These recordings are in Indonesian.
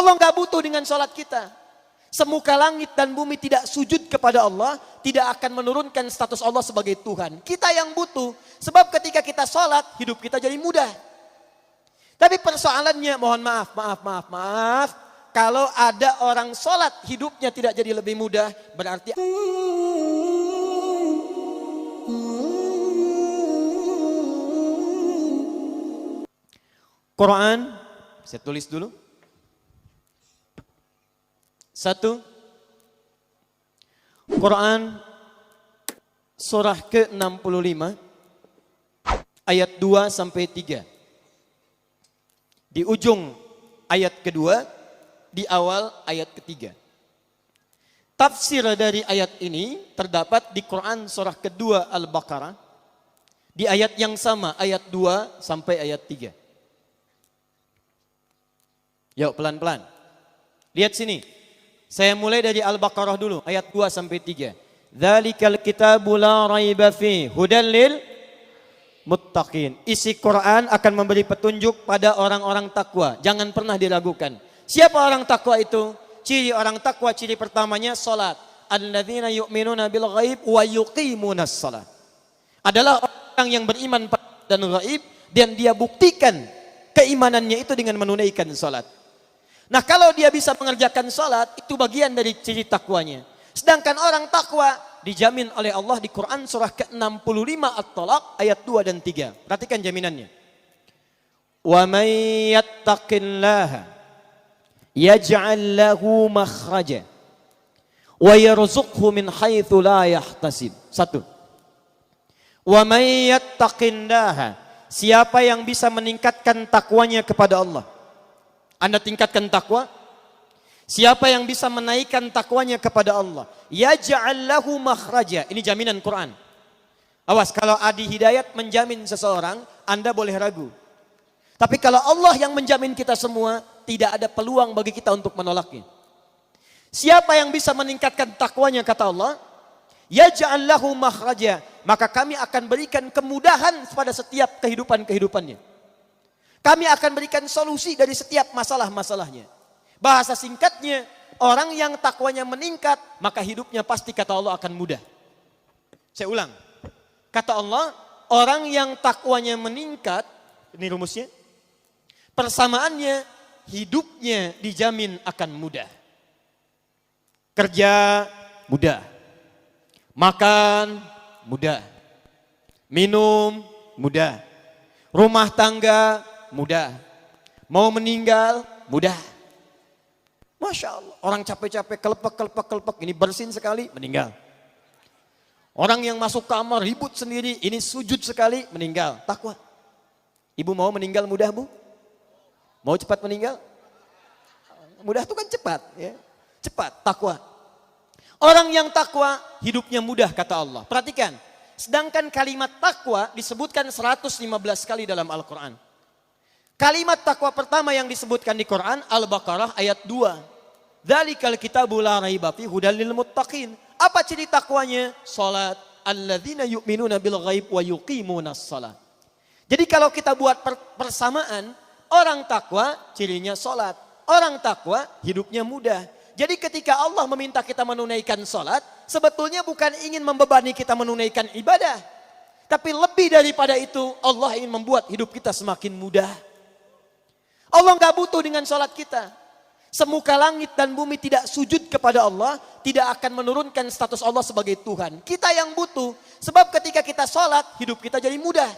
Allah nggak butuh dengan sholat kita. Semuka langit dan bumi tidak sujud kepada Allah, tidak akan menurunkan status Allah sebagai Tuhan. Kita yang butuh, sebab ketika kita sholat, hidup kita jadi mudah. Tapi persoalannya, mohon maaf. Kalau ada orang sholat, hidupnya tidak jadi lebih mudah, berarti Quran, saya tulis dulu. 1. Quran surah ke-65 ayat 2 sampai 3. Di ujung ayat kedua, di awal ayat ketiga. Tafsir dari ayat ini terdapat di Quran surah kedua Al-Baqarah di ayat yang sama, ayat 2 sampai ayat 3. Yuk pelan-pelan. Lihat sini. Saya mulai dari Al-Baqarah dulu, ayat 2 sampai 3. Dzalikal kitabu la raiba fi hudal lil muttaqin. Isi Quran akan memberi petunjuk pada orang-orang takwa. Jangan pernah diragukan. Siapa orang takwa itu? Ciri orang takwa, ciri pertamanya salat. Alladzina yu'minuna bil ghaib wa yuqimunas shalah. Adalah orang yang beriman dan ghaib dan dia buktikan keimanannya itu dengan menunaikan salat. Nah, kalau dia bisa mengerjakan salat, itu bagian dari ciri takwanya. Sedangkan orang takwa dijamin oleh Allah di Quran surah ke-65 At-Talaq ayat 2 dan 3. Perhatikan jaminannya. Wa may yattaqillaha yaj'al lahu makhraja wa yarzuqhu min haitsu la yahtasib. 1. Wa may yattaqillaha, siapa yang bisa meningkatkan takwanya kepada Allah. Anda tingkatkan takwa. Siapa yang bisa menaikkan takwanya kepada Allah, yaj'al lahu makhraja. Ini jaminan Quran. Awas, kalau Adi Hidayat menjamin seseorang, Anda boleh ragu. Tapi kalau Allah yang menjamin kita semua, tidak ada peluang bagi kita untuk menolaknya. Siapa yang bisa meningkatkan takwanya, kata Allah, yaj'al lahu makhraja, maka kami akan berikan kemudahan pada setiap kehidupannya. Kami akan berikan solusi dari setiap masalah-masalahnya. Bahasa singkatnya, orang yang takwanya meningkat, maka hidupnya pasti, kata Allah, akan mudah. Saya ulang. Kata Allah, orang yang takwanya meningkat, ini rumusnya, persamaannya, hidupnya dijamin akan mudah. Kerja mudah. Makan mudah. Minum mudah. Rumah tangga mudah. Mau meninggal mudah. Masya Allah. Orang capek-capek, kelepek. Ini bersin sekali, meninggal. Orang yang masuk kamar ribut sendiri, ini sujud sekali, meninggal. Takwa. Ibu mau meninggal mudah, Bu? Mau cepat meninggal? Mudah itu kan cepat. Ya. Cepat, takwa. Orang yang takwa, hidupnya mudah, kata Allah. Perhatikan. Sedangkan kalimat takwa disebutkan 115 kali dalam Al-Quran. Kalimat takwa pertama yang disebutkan di Quran, Al-Baqarah ayat 2. Dzalikal kitabu la raiba fi hudal lil muttaqin. Apa ciri takwanya? Salat. Alladzina yu'minuna bil ghaib wa yuqimunas shalah. Jadi kalau kita buat persamaan, orang takwa cirinya salat. Orang takwa hidupnya mudah. Jadi ketika Allah meminta kita menunaikan salat, sebetulnya bukan ingin membebani kita menunaikan ibadah. Tapi lebih daripada itu, Allah ingin membuat hidup kita semakin mudah. Allah nggak butuh dengan sholat kita. Semuka langit dan bumi tidak sujud kepada Allah, tidak akan menurunkan status Allah sebagai Tuhan. Kita yang butuh, sebab ketika kita sholat, hidup kita jadi mudah.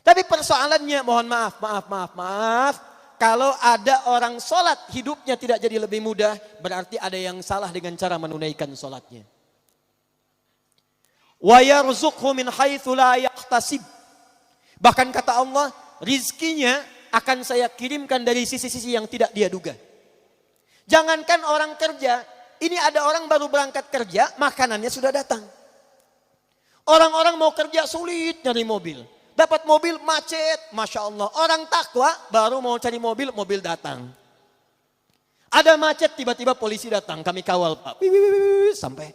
Tapi persoalannya, mohon maaf. Kalau ada orang sholat, hidupnya tidak jadi lebih mudah, berarti ada yang salah dengan cara menunaikan sholatnya. Wa yarzuqhu min haitsu la yahtasib. Bahkan kata Allah, rizkinya akan saya kirimkan dari sisi-sisi yang tidak dia duga. Jangankan orang kerja, ini ada orang baru berangkat kerja, makanannya sudah datang. Orang-orang mau kerja sulit nyari mobil. Dapat mobil macet, Masya Allah. Orang takwa baru mau cari mobil, mobil datang. Ada macet, tiba-tiba polisi datang, kami kawal Pak. Sampai.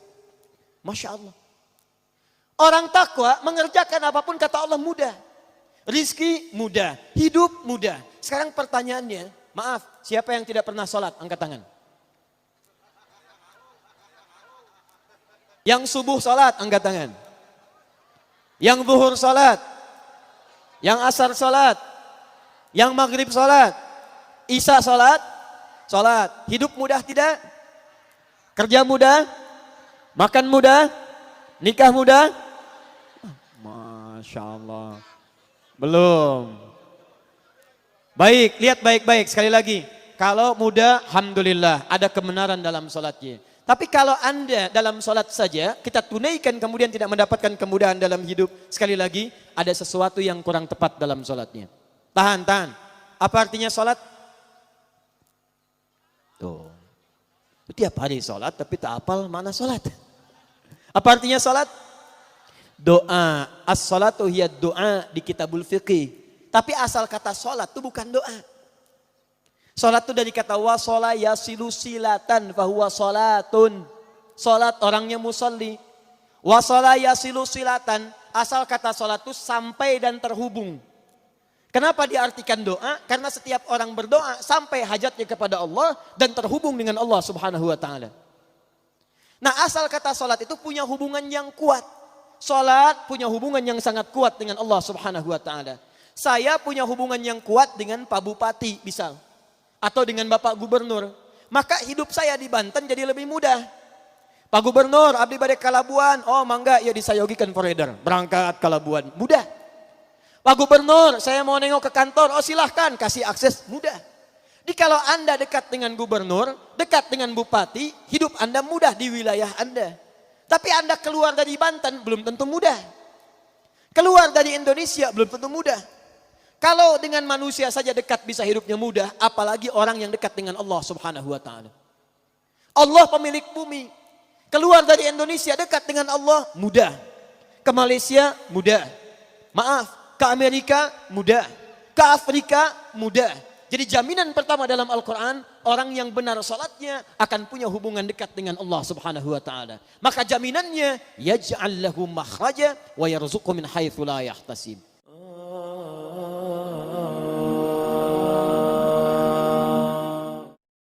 Masya Allah. Orang takwa mengerjakan apapun kata Allah mudah. Rizki mudah, hidup mudah. Sekarang pertanyaannya, Maaf, siapa yang tidak pernah sholat? Angkat tangan. Yang subuh sholat, angkat tangan. Yang zuhur sholat. Yang asar sholat. Yang maghrib sholat. Isya sholat. Sholat. Hidup mudah tidak? Kerja mudah? Makan mudah? Nikah mudah? Masya Allah. Belum. Baik, lihat baik-baik sekali lagi. Kalau mudah, alhamdulillah ada kebenaran dalam sholatnya. Tapi kalau Anda dalam sholat saja, kita tunaikan kemudian tidak mendapatkan kemudahan dalam hidup. Sekali lagi, ada sesuatu yang kurang tepat dalam sholatnya. Tahan. Apa artinya sholat? Tuh. Tiap hari sholat tapi tak hafal mana sholat. Apa artinya sholat? Doa. As-sholatu hiya doa di kitabul fiqih. Tapi asal kata sholat itu bukan doa. Sholat itu dari kata wasola yasilu silatan fahuwa sholatun. Sholat orangnya musalli. Wasola yasilu silatan. Asal kata sholat itu sampai dan terhubung. Kenapa diartikan doa? Karena setiap orang berdoa sampai hajatnya kepada Allah dan terhubung dengan Allah subhanahu wa ta'ala. Nah asal kata sholat itu punya hubungan yang kuat. Sholat punya hubungan yang sangat kuat dengan Allah subhanahu wa ta'ala. Saya punya hubungan yang kuat dengan Pak Bupati misal. Atau dengan Bapak Gubernur. Maka hidup saya di Banten jadi lebih mudah. Pak Gubernur, abdi bade Kalabuan. Oh mangga ya disayogikan foreigner. Berangkat Kalabuan. Mudah. Pak Gubernur, saya mau nengok ke kantor. Oh silahkan kasih akses. Mudah. Jadi kalau Anda dekat dengan Gubernur, dekat dengan Bupati, hidup Anda mudah di wilayah Anda. Tapi Anda keluar dari Banten belum tentu mudah. Keluar dari Indonesia belum tentu mudah. Kalau dengan manusia saja dekat bisa hidupnya mudah, apalagi orang yang dekat dengan Allah subhanahu wa ta'ala. Allah pemilik bumi. Keluar dari Indonesia dekat dengan Allah, mudah. Ke Malaysia, mudah. Maaf, ke Amerika, mudah. Ke Afrika, mudah. Jadi jaminan pertama dalam Al-Quran, orang yang benar salatnya akan punya hubungan dekat dengan Allah subhanahu wa ta'ala. Maka jaminannya, yaj'al lahu makhraja wa yarzuqhu min haitsu la yahtasib.